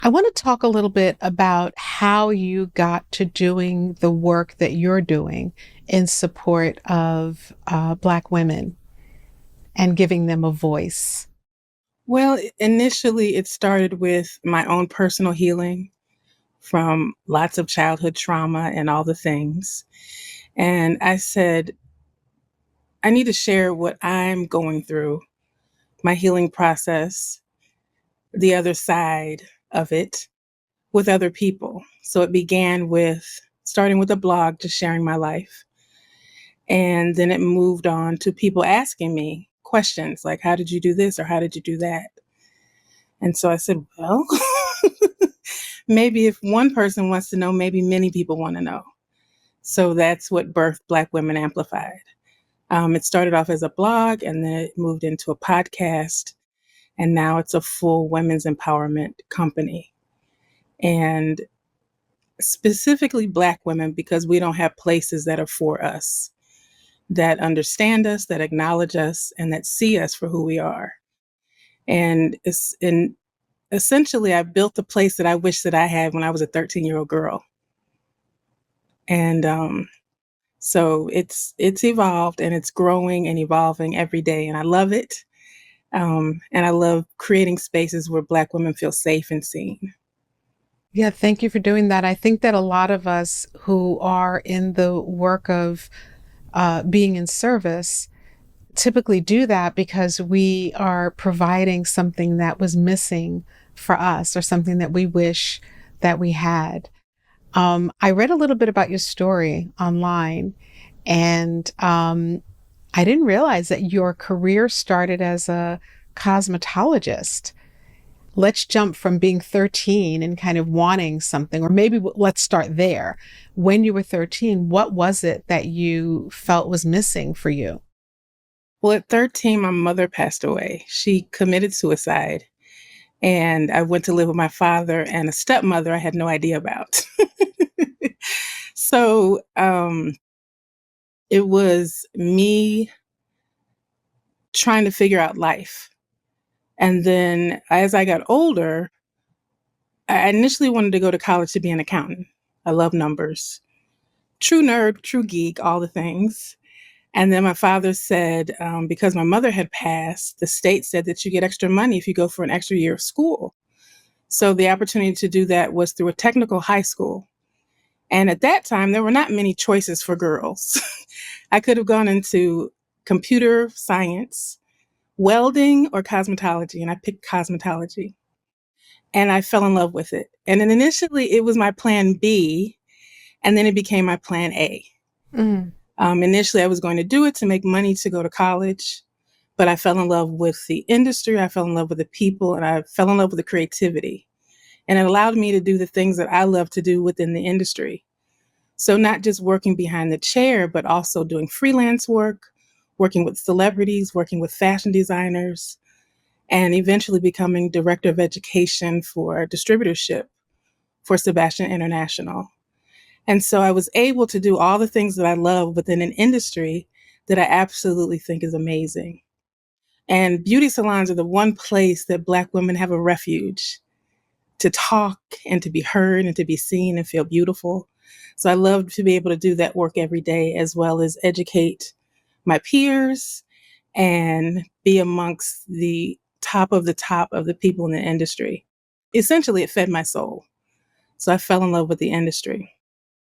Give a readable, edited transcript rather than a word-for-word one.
I want to talk a little bit about how you got to doing the work that you're doing in support of Black women and giving them a voice. Well, initially, it started with my own personal healing from lots of childhood trauma and all the things. And I said, I need to share what I'm going through, my healing process, the other side of it with other people. So it began with starting with a blog, just sharing my life. And then it moved on to people asking me questions like, how did you do this or how did you do that? And so I said, well, maybe if one person wants to know, maybe many people want to know. So that's what birthed Black Women Amplified. It started off as a blog and then it moved into a podcast. And now it's a full women's empowerment company. And specifically Black women, because we don't have places that are for us, that understand us, that acknowledge us, and that see us for who we are. And essentially, I built the place that I wish that I had when I was a 13-year-old girl. And so it's evolved and it's growing and evolving every day, and I love it. And I love creating spaces where Black women feel safe and seen. Yeah, thank you for doing that. I think that a lot of us who are in the work of being in service typically do that because we are providing something that was missing for us or something that we wish that we had. I read a little bit about your story online, and I didn't realize that your career started as a cosmetologist. Let's jump from being 13 and kind of wanting something, or maybe let's start there. When you were 13, what was it that you felt was missing for you? Well, at 13, my mother passed away. She committed suicide. And I went to live with my father and a stepmother I had no idea about. So it was me trying to figure out life. And then as I got older, I initially wanted to go to college to be an accountant. I love numbers. True nerd, true geek, all the things. And then my father said, because my mother had passed, the state said that you get extra money if you go for an extra year of school. So the opportunity to do that was through a technical high school. And at that time, there were not many choices for girls. I could have gone into computer science, welding, or cosmetology, and I picked cosmetology. And I fell in love with it. And then initially, it was my plan B, and then it became my plan A. Mm. Initially, I was going to do it to make money to go to college, but I fell in love with the industry, I fell in love with the people, and I fell in love with the creativity. And it allowed me to do the things that I love to do within the industry. So not just working behind the chair, but also doing freelance work, working with celebrities, working with fashion designers, and eventually becoming director of education for distributorship for Sebastian International. And so I was able to do all the things that I love within an industry that I absolutely think is amazing. And beauty salons are the one place that Black women have a refuge to talk and to be heard and to be seen and feel beautiful. So I love to be able to do that work every day, as well as educate my peers and be amongst the top of the people in the industry. Essentially, it fed my soul. So I fell in love with the industry.